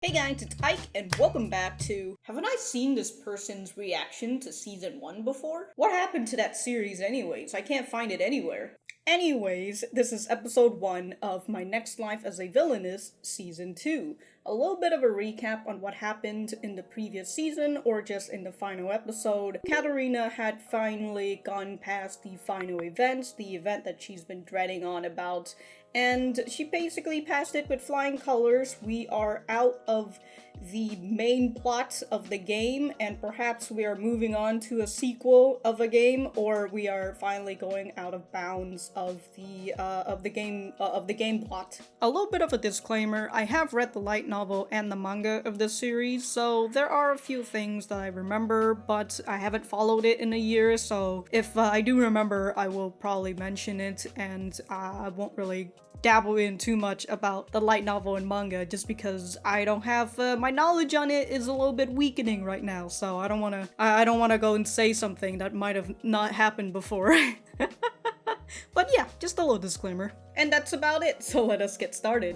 Hey guys, it's Ike, and welcome back to... Haven't I seen this person's reaction to Season 1 before? What happened to that series anyways? I can't find it anywhere. Anyways, this is episode 1 of My Next Life as a Villainess Season 2. A little bit of a recap on what happened in the previous season, or just in the final episode. Katarina had finally gone past the final event, the event that she's been dreading on about, and she basically passed it with flying colors. We are out of the main plot of the game, and perhaps we are moving on to a sequel of a game, or we are finally going out of bounds of the game plot. A little bit of a disclaimer: I have read the light novel and the manga of this series, so there are a few things that I remember, but I haven't followed it in a year, so if I do remember, I will probably mention it, and I won't really dabble in too much about the light novel and manga just because I don't have my knowledge on it is a little bit weakening right now, so I don't want to go and say something that might have not happened before. But yeah, just a little disclaimer. And that's about it, so let us get started.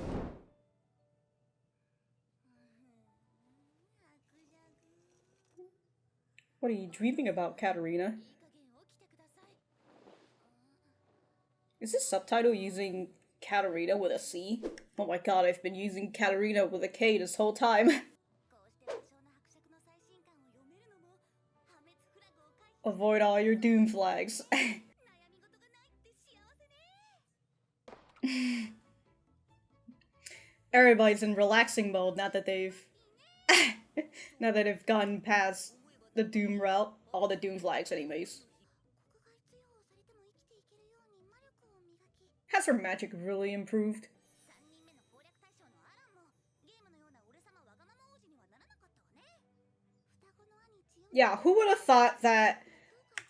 What are you dreaming about, Katarina? Is this subtitle using Katarina with a C? Oh my god, I've been using Katarina with a K this whole time. Avoid all your doom flags. Everybody's in relaxing mode now that they've gotten past the doom route. All the doom flags anyways. Has her magic really improved? Yeah, who would have thought that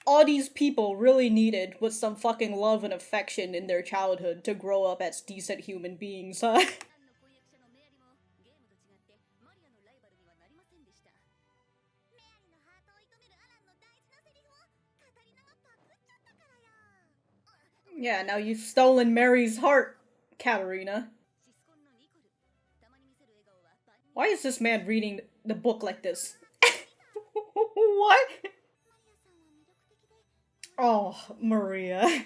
all these people really needed was some fucking love and affection in their childhood to grow up as decent human beings, huh? Yeah, now you've stolen Mary's heart, Katarina. Why is this man reading the book like this? What? Oh, Maria.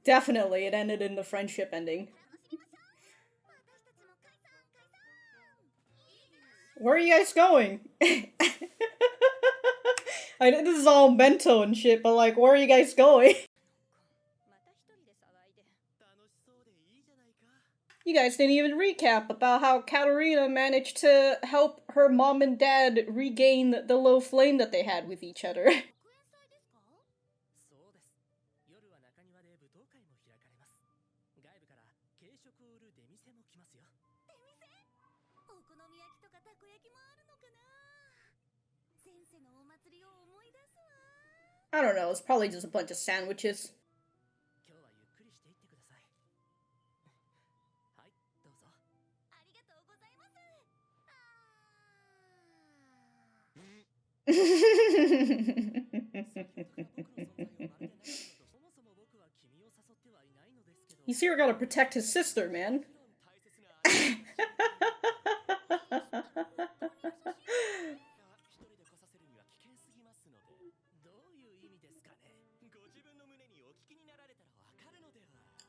Definitely, it ended in the friendship ending. Where are you guys going? I know this is all mental and shit, but like, where are you guys going? You guys didn't even recap about how Katarina managed to help her mom and dad regain the low flame that they had with each other. I don't know, it's probably just a bunch of sandwiches. He's here gotta protect his sister, man.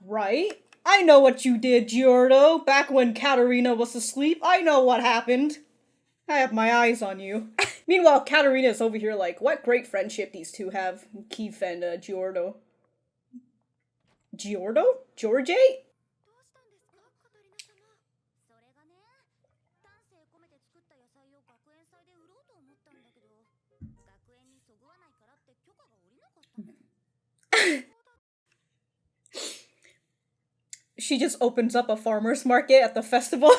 Right? I know what you did, Geordo, back when Katarina was asleep. I know what happened. I have my eyes on you. Meanwhile, Katarina's over here like, what great friendship these two have. Keith and Geordo. Geordo? George? She just opens up a farmer's market at the festival.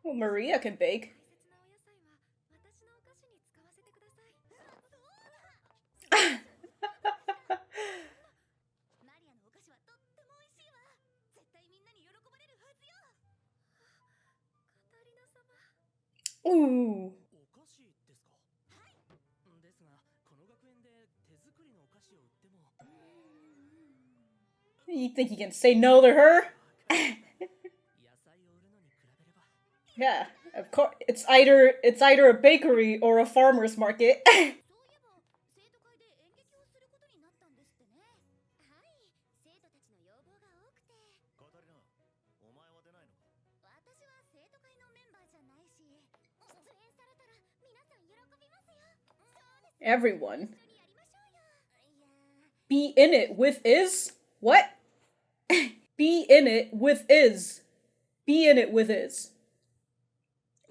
Well, Maria can bake. Ooh. You think you can say no to her? Yeah, of course. It's either a bakery or a farmer's market. Everyone. Be in it with is? What? Be in it with is. Be in it with is.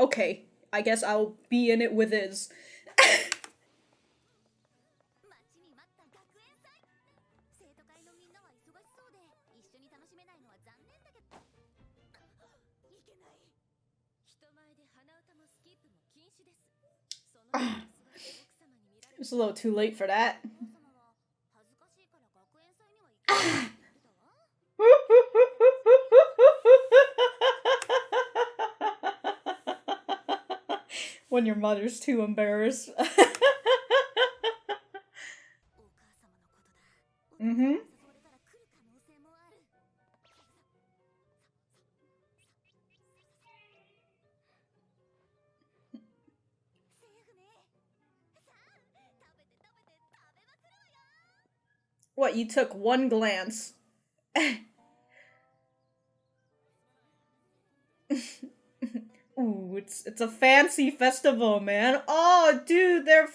Okay, I guess I'll be in it with is. It's a little too late for that. When your mother's too embarrassed. Mm-hmm. What, you took one glance? Ooh, it's a fancy festival, man. Oh, dude, they're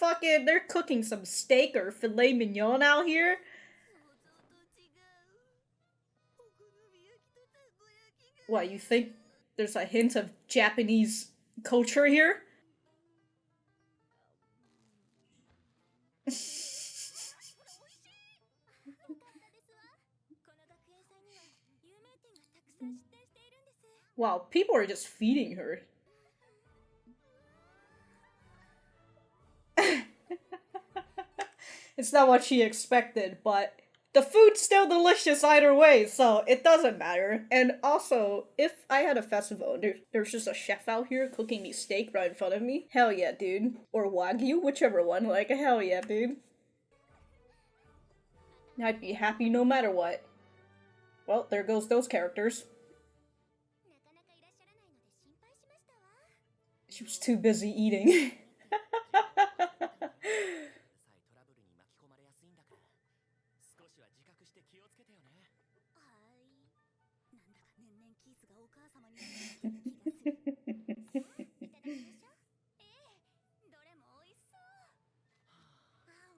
cooking some steak or filet mignon out here. What, you think there's a hint of Japanese culture here? Wow, people are just feeding her. It's not what she expected, but the food's still delicious either way, so it doesn't matter. And also, if I had a festival and there's just a chef out here cooking me steak right in front of me, hell yeah, dude. Or Wagyu, whichever one, like, hell yeah, dude. I'd be happy no matter what. Well, there goes those characters. She was too busy eating.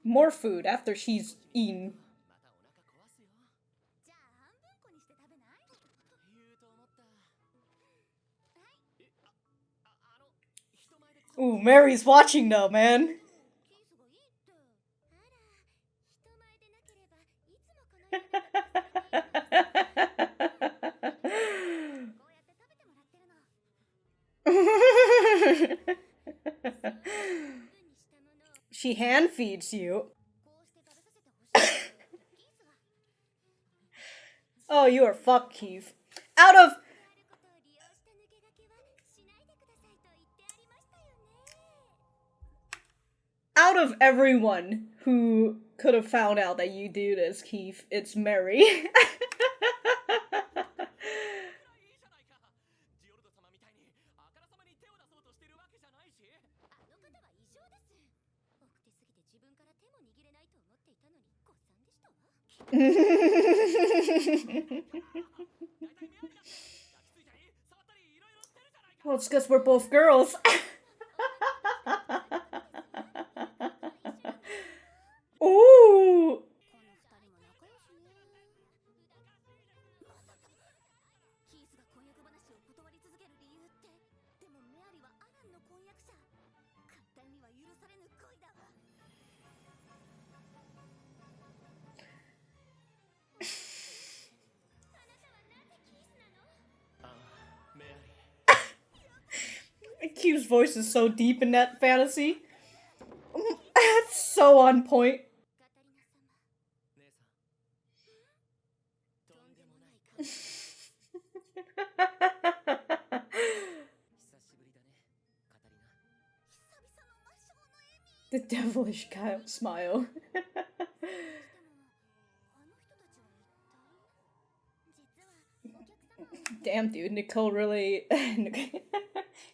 More food after she's eaten. Ooh, Mary's watching though, man. She hand feeds you. Oh, you are fucked, Keith. Out of everyone who could have found out that you do this, Keith, it's Mary. Well, it's because we're both girls. Ooh! Q's voice is so deep in that fantasy. It's so on point. Devilish smile. Damn, dude, Nicole really...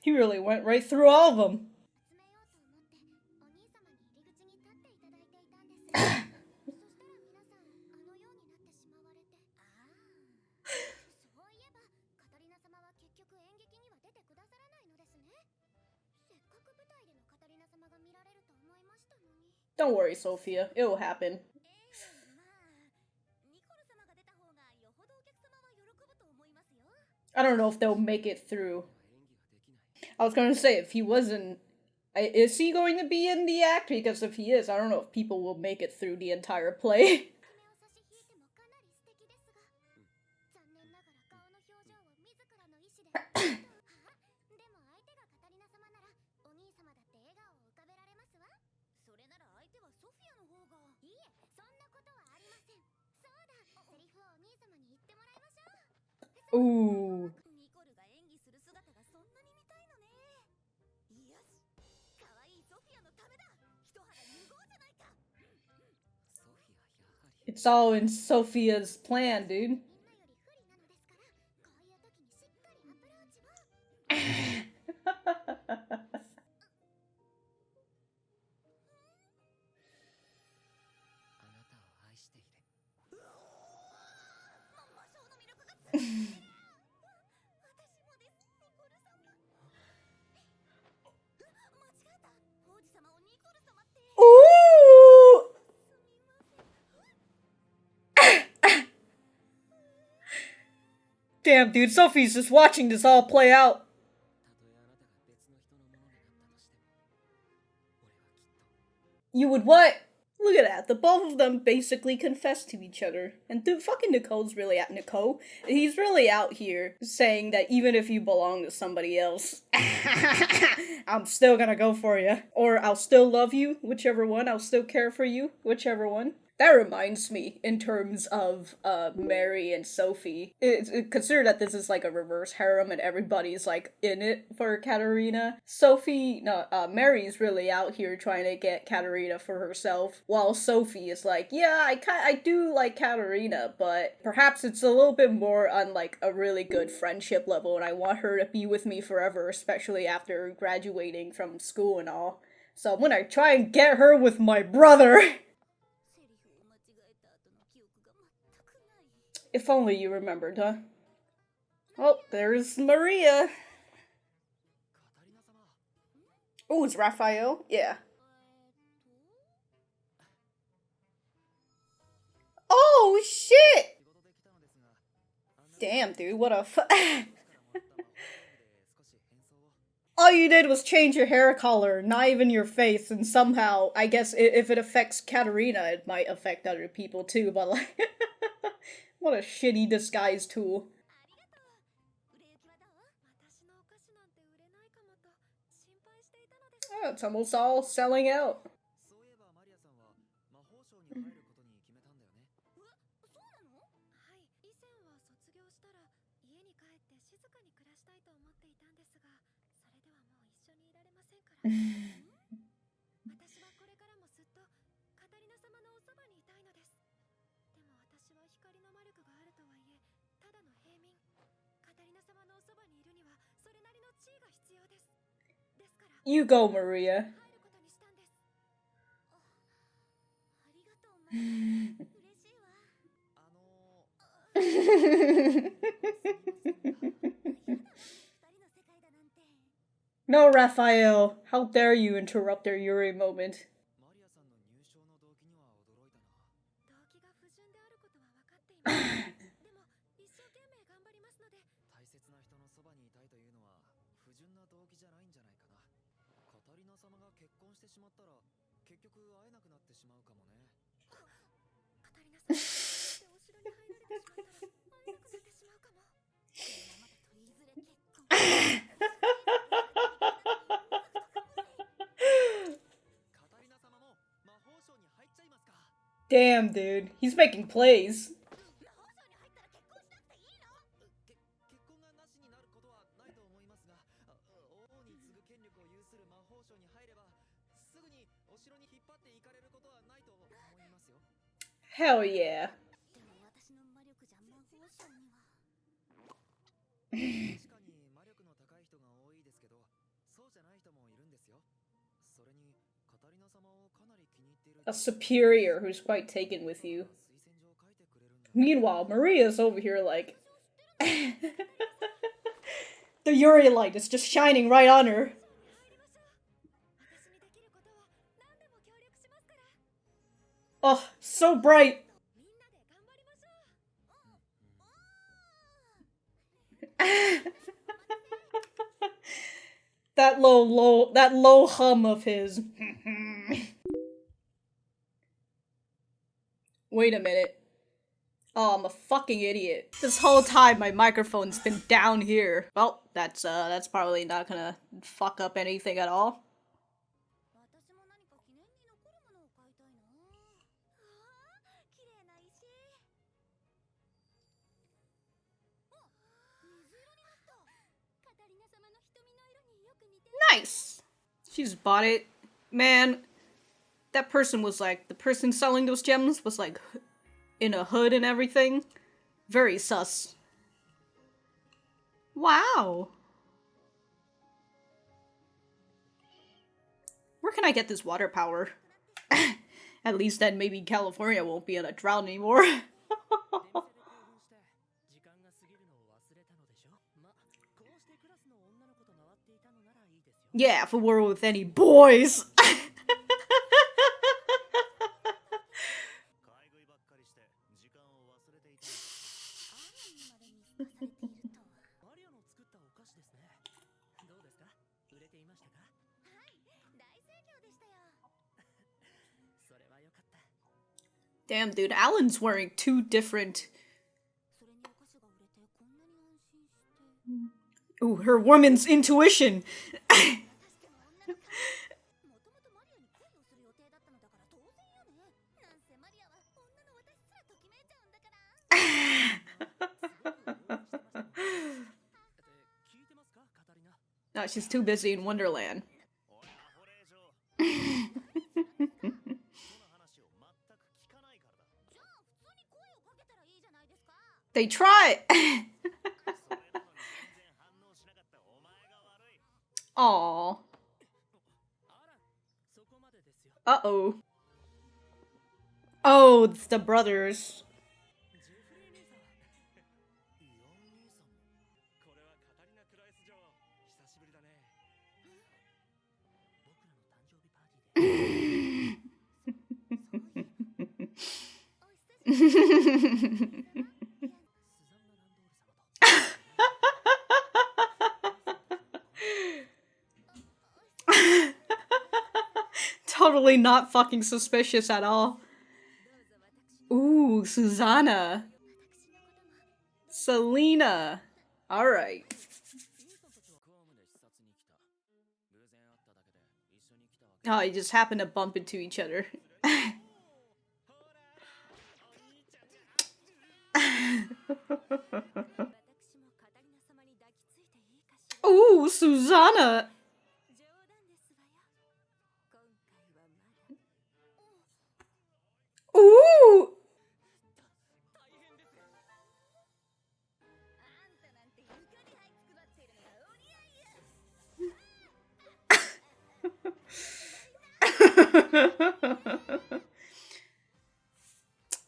he really went right through all of them. Don't worry, Sophia. It will happen. I don't know if they'll make it through. I was gonna say, if he wasn't... Is he going to be in the act? Because if he is, I don't know if people will make it through the entire play. Ooh. It's all in Sophia's plan, dude. Ooh! Damn, dude, Sophie's just watching this all play out. You would what? Look at that, the both of them basically confessed to each other. And dude, fucking Nicole's really at Nicole. He's really out here saying that even if you belong to somebody else, I'm still gonna go for you. Or I'll still love you, whichever one. I'll still care for you, whichever one. That reminds me, in terms of Mary and Sophie, consider that this is like a reverse harem and everybody's like in it for Katarina. Mary's really out here trying to get Katarina for herself, while Sophie is like, yeah, I do like Katarina, but perhaps it's a little bit more on like a really good friendship level, and I want her to be with me forever, especially after graduating from school and all. So I'm gonna try and get her with my brother. If only you remembered, huh? Oh, there's Maria. Oh, it's Raphael? Yeah. Oh, shit! Damn, dude, what a all you did was change your hair color, not even your face, and somehow, I guess if it affects Katarina, it might affect other people too, but like... What a shitty disguise tool. Oh, it's almost all selling out. You go, Maria. No, Raphael. How dare you interrupt their Yuri moment. Damn, dude. He's making plays. Hell yeah. A superior who's quite taken with you. Meanwhile, Maria's over here like... The Yuri light is just shining right on her. Oh, so bright. That low hum of his. Wait a minute. Oh, I'm a fucking idiot. This whole time my microphone's been down here. Well, that's probably not gonna fuck up anything at all. Nice! She's bought it. Man, that person was like, the person selling those gems was like in a hood and everything. Very sus. Wow. Where can I get this water power? At least then maybe California won't be in a drought anymore. Yeah, if we were with any boys. Damn, dude, Alan's wearing two different... Ooh, her woman's intuition! No, she's too busy in Wonderland. They try! Aww. Uh-oh. Oh, it's the brothers. Totally not fucking suspicious at all. Ooh, Susanna. Selena. Alright. Oh, you just happen to bump into each other. Ooh, Susanna! Ooh!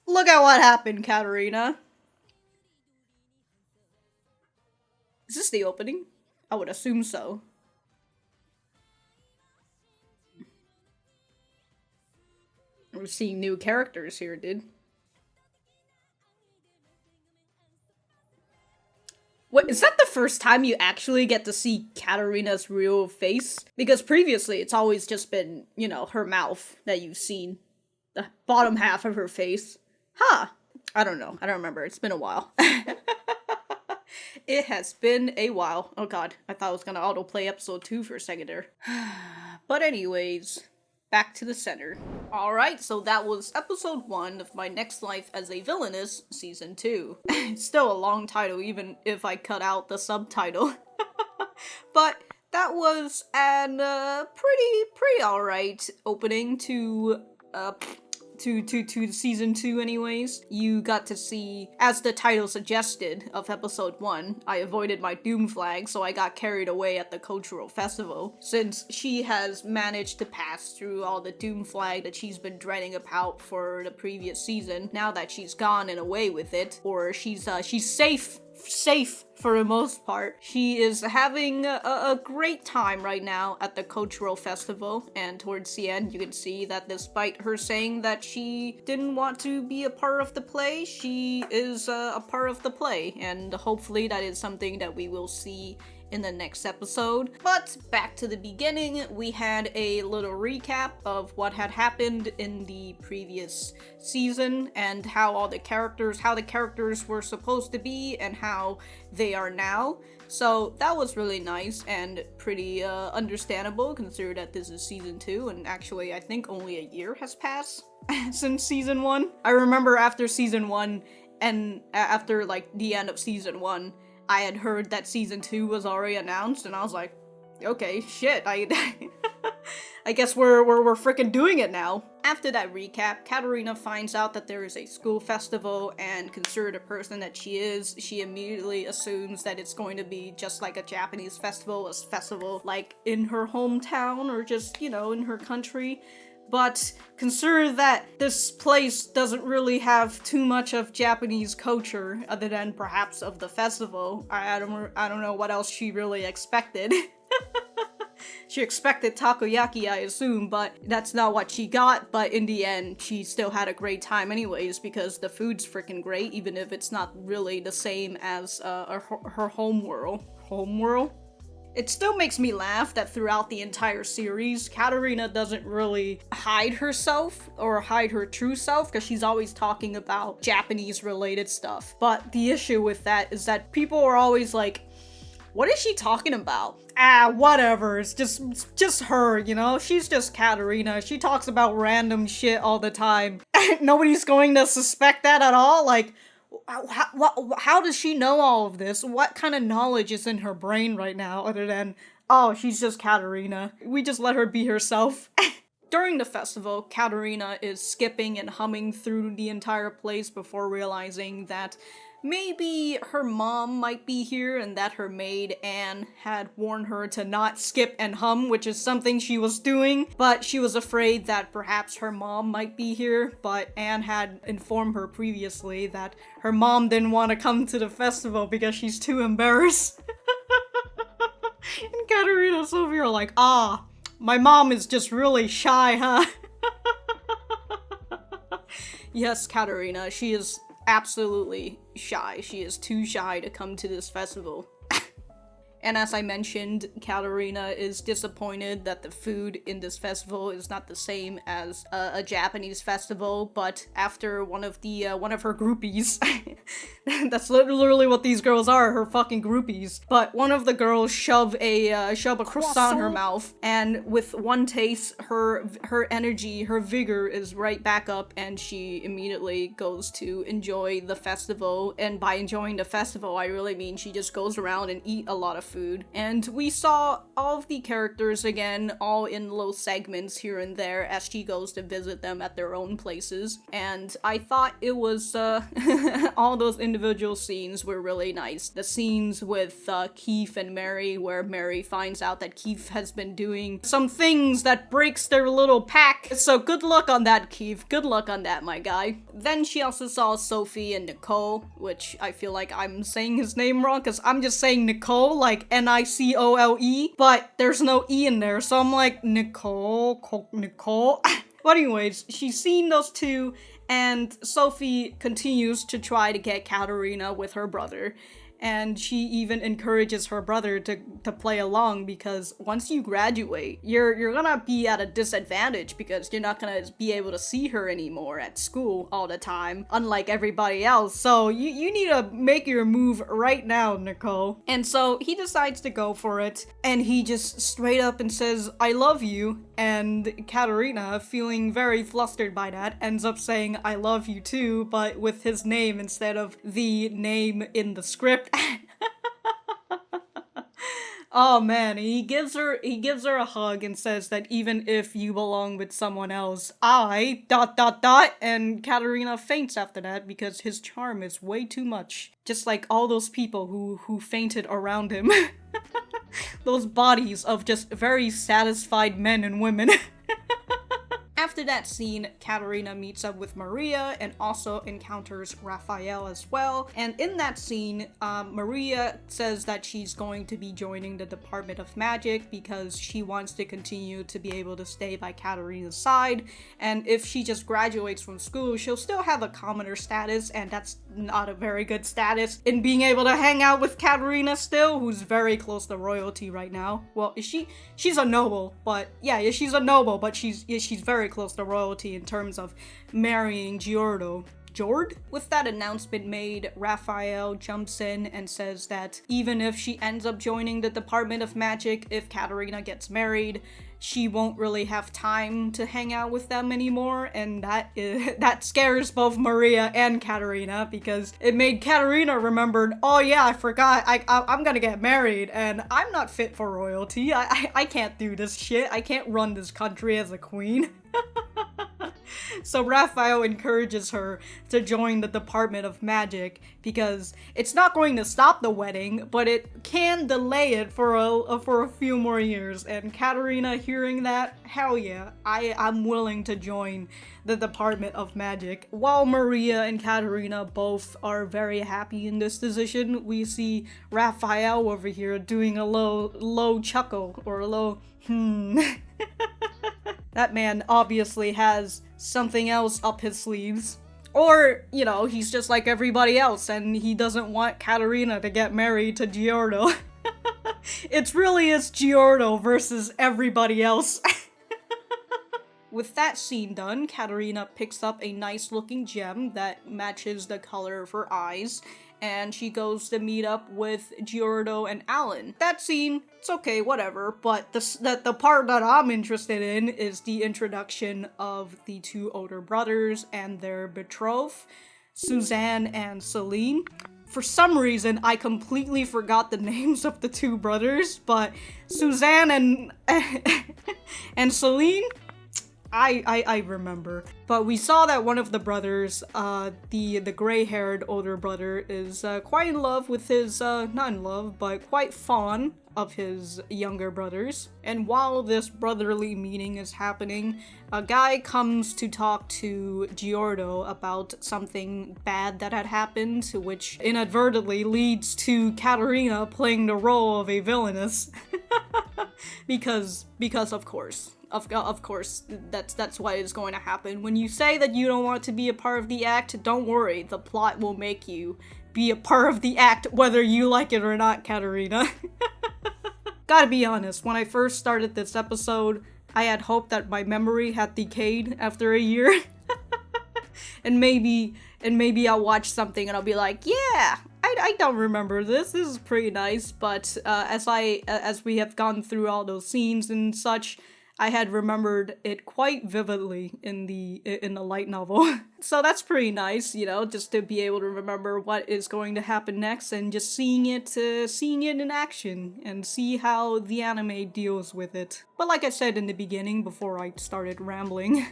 Look at what happened, Katarina. Is this the opening? I would assume so. We're seeing new characters here, dude. Wait, is that the first time you actually get to see Katarina's real face? Because previously it's always just been, you know, her mouth that you've seen. The bottom half of her face. Huh. I don't know. I don't remember. It's been a while. It has been a while. Oh god. I thought I was gonna autoplay episode 2 for a second there. But anyways, back to the center. Alright, so that was episode 1 of My Next Life as a Villainess, season 2. It's still a long title, even if I cut out the subtitle. But that was an pretty alright opening to season 2 anyways. You got to see, as the title suggested of episode 1, I avoided my doom flag, so I got carried away at the cultural festival. Since she has managed to pass through all the doom flag that she's been dreading about for the previous season, now that she's gone and away with it, or she's safe for the most part. She is having a great time right now at the cultural festival, and towards the end you can see that despite her saying that she didn't want to be a part of the play, she is a part of the play, and hopefully that is something that we will see in the next episode. But back to the beginning, we had a little recap of what had happened in the previous season and how the characters were supposed to be and how they are now. So that was really nice and pretty understandable, considering that this is season 2 and actually I think only a year has passed since season 1. I remember after season 1 and after like the end of season 1, I had heard that season 2 was already announced, and I was like, okay, shit, I guess we're freaking doing it now. After that recap, Katarina finds out that there is a school festival, and considered the person that she is, she immediately assumes that it's going to be just like a Japanese festival, like in her hometown, or just, you know, in her country. But consider that this place doesn't really have too much of Japanese culture other than perhaps of the festival. I don't know what else she really expected. She expected takoyaki, I assume, but that's not what she got. But in the end, she still had a great time anyways, because the food's freaking great, even if it's not really the same as her home world. It still makes me laugh that throughout the entire series, Katarina doesn't really hide herself or hide her true self, because she's always talking about Japanese-related stuff. But the issue with that is that people are always like, what is she talking about? Whatever, it's just her, you know? She's just Katarina. She talks about random shit all the time. Nobody's going to suspect that at all? Like, how does she know all of this? What kind of knowledge is in her brain right now other than, oh, she's just Katarina. We just let her be herself. During the festival, Katarina is skipping and humming through the entire place before realizing that maybe her mom might be here and that her maid Anne had warned her to not skip and hum, which is something she was doing, but she was afraid that perhaps her mom might be here, but Anne had informed her previously that her mom didn't want to come to the festival because she's too embarrassed. And Katarina and Sophia are like, my mom is just really shy, huh? Yes, Katarina, she is absolutely shy. She is too shy to come to this festival. And as I mentioned, Katarina is disappointed that the food in this festival is not the same as a Japanese festival, but after one of her groupies, that's literally what these girls are, her fucking groupies. But one of the girls shove a croissant in her mouth, and with one taste, her energy, her vigor is right back up, and she immediately goes to enjoy the festival. And by enjoying the festival, I really mean she just goes around and eat a lot of food. And we saw all of the characters again, all in little segments here and there as she goes to visit them at their own places. And I thought it was, all those individual scenes were really nice. The scenes with Keith and Mary, where Mary finds out that Keith has been doing some things that breaks their little pack. So good luck on that, Keith. Good luck on that, my guy. Then she also saw Sophie and Nicole, which I feel like I'm saying his name wrong, because I'm just saying Nicole, like Nicole, but there's no E in there, so I'm like, Nicole. But anyways, she's seen those two, and Sophie continues to try to get Katarina with her brother. And she even encourages her brother to play along, because once you graduate, you're gonna be at a disadvantage because you're not gonna be able to see her anymore at school all the time, unlike everybody else. So you need to make your move right now, Nicole. And so he decides to go for it, and he just straight up and says, I love you. And Katarina, feeling very flustered by that, ends up saying, I love you too, but with his name instead of the name in the script. Oh man, he gives her a hug and says that even if you belong with someone else, I ... and Katarina faints after that because his charm is way too much. Just like all those people who fainted around him. Those bodies of just very satisfied men and women. After that scene, Katarina meets up with Maria and also encounters Raphael as well. And in that scene, Maria says that she's going to be joining the Department of Magic because she wants to continue to be able to stay by Katarina's side. And if she just graduates from school, she'll still have a commoner status, and that's not a very good status in being able to hang out with Katarina still, who's very close to royalty right now. Well, she's a noble, but yeah, she's a noble, but she's very close to royalty in terms of marrying Geordo. With that announcement made, Raphael jumps in and says that even if she ends up joining the Department of Magic, if Katarina gets married, she won't really have time to hang out with them anymore, and that scares both Maria and Katarina, because it made Katarina remember, oh yeah, I forgot, I'm gonna get married, and I'm not fit for royalty. I can't do this shit. I can't run this country as a queen. So Raphael encourages her to join the Department of Magic because it's not going to stop the wedding, but it can delay it for a few more years. And Katarina, hearing that, hell yeah, I'm willing to join the Department of Magic. While Maria and Katarina both are very happy in this decision, we see Raphael over here doing a low chuckle, or a low That man obviously has something else up his sleeves. Or, you know, he's just like everybody else and he doesn't want Katarina to get married to Geordo. It's Geordo versus everybody else. With that scene done, Katarina picks up a nice looking gem that matches the color of her eyes, and she goes to meet up with Geordo and Alan. That scene, it's okay, whatever, but the part that I'm interested in is the introduction of the two older brothers and their betrothed, Susanna and Selena. For some reason, I completely forgot the names of the two brothers, but Susanna and Selena, I remember. But we saw that one of the brothers, the gray-haired older brother, is quite in love with his, not in love, but quite fond of his younger brothers. And while this brotherly meeting is happening, a guy comes to talk to Geordo about something bad that had happened, which inadvertently leads to Katarina playing the role of a villainess. because of course. Of course, that's what is going to happen. When you say that you don't want to be a part of the act, don't worry, the plot will make you be a part of the act whether you like it or not, Katarina. Gotta be honest, when I first started this episode, I had hoped that my memory had decayed after a year. and maybe I'll watch something and I'll be like, yeah, I don't remember this is pretty nice, but as we have gone through all those scenes and such, I had remembered it quite vividly in the light novel. So that's pretty nice, you know, just to be able to remember what is going to happen next and just seeing it in action and see how the anime deals with it. But like I said in the beginning, before I started rambling,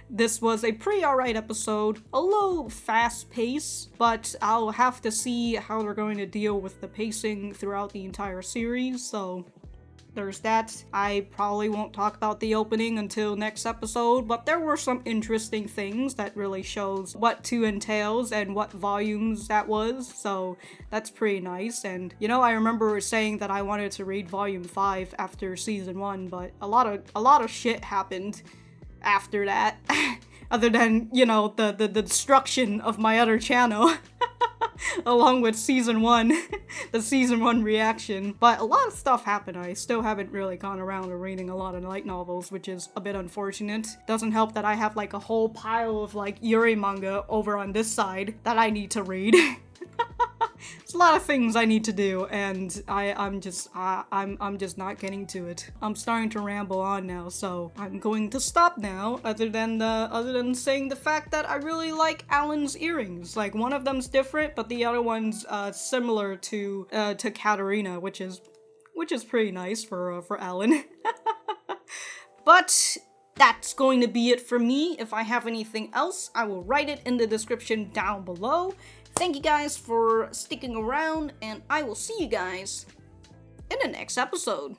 this was a pretty alright episode, a little fast-paced, but I'll have to see how they're going to deal with the pacing throughout the entire series, so there's that. I probably won't talk about the opening until next episode, but there were some interesting things that really shows what 2 entails and what volumes that was, so that's pretty nice. And you know, I remember saying that I wanted to read volume 5 after season 1, but a lot of shit happened after that. Other than, you know, the destruction of my other channel. Along with season 1, the season 1 reaction. But a lot of stuff happened. I still haven't really gone around reading a lot of light novels, which is a bit unfortunate. Doesn't help that I have like a whole pile of like Yuri manga over on this side that I need to read. There's a lot of things I need to do, and I'm just not getting to it. I'm starting to ramble on now, so I'm going to stop now, other than saying the fact that I really like Alan's earrings. Like, one of them's different, but the other one's similar to Katarina, which is which is pretty nice for Alan. But that's going to be it for me. If I have anything else, I will write it in the description down below. Thank you guys for sticking around, and I will see you guys in the next episode.